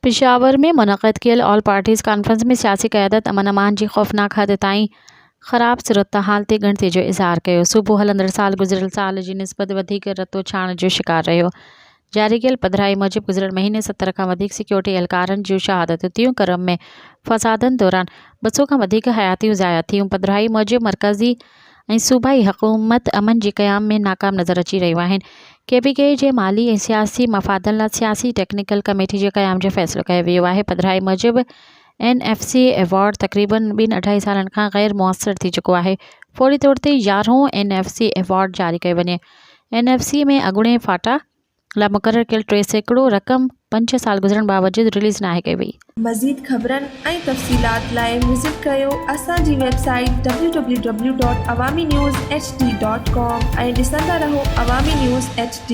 पेशावर में मुनक़िद कियल all parties conference में सियासी क़यादत अमन अमान जी ख़ौफ़नाक हद ताईं ख़राब सूरत हाल ते ॻणिती जो इज़हार कयो। सूबो हलंदड़ साल गुज़िरियल साल जी निस्बत वधीक रतो छाण जो शिकार रहियो। जारी कयल पधिराई मूजिबि गुज़िरियल महीने 70 खां वधीक सिक्योरिटी एहलकारनि जूं शहादतूं थियूं। क्रम में फ़सादनि दौरान 200 खां वधीक हयातियूं ज़ाया थियूं। पधिराई मूजिबि मरकज़ी ऐं सूबाई हुकूमत अमन जी क़याम में नाकाम नज़र अची रहियूं आहिनि। KPK जे माली ऐं सियासी मफ़ादनि लाइ सियासी टेक्निकल कमेटी जे क़याम जो फ़ैसिलो कयो वियो आहे। पधिराई मूजिबि NFC एवॉर्ड तक़रीबन 2-2.5 सालनि खां ग़ैर मुअस्सर थी चुको आहे। फ़ौरी तौर ते 11हों NFC एवॉर्ड जारी कयो वञे। NFC में अॻूणे फाटा लाइ मुक़ररु कयल 300 रक़म 5 साल गुज़रण बावजूदि रिलीज़ नाहे कई वई। मज़ीद ख़बरनि ऐं तफ़सीलात लाइ विज़िट कयो असांजी वेबसाइट www.awamiNewsHD.com ऐं ॾिसंदा रहो अवामी न्यूज़ HD।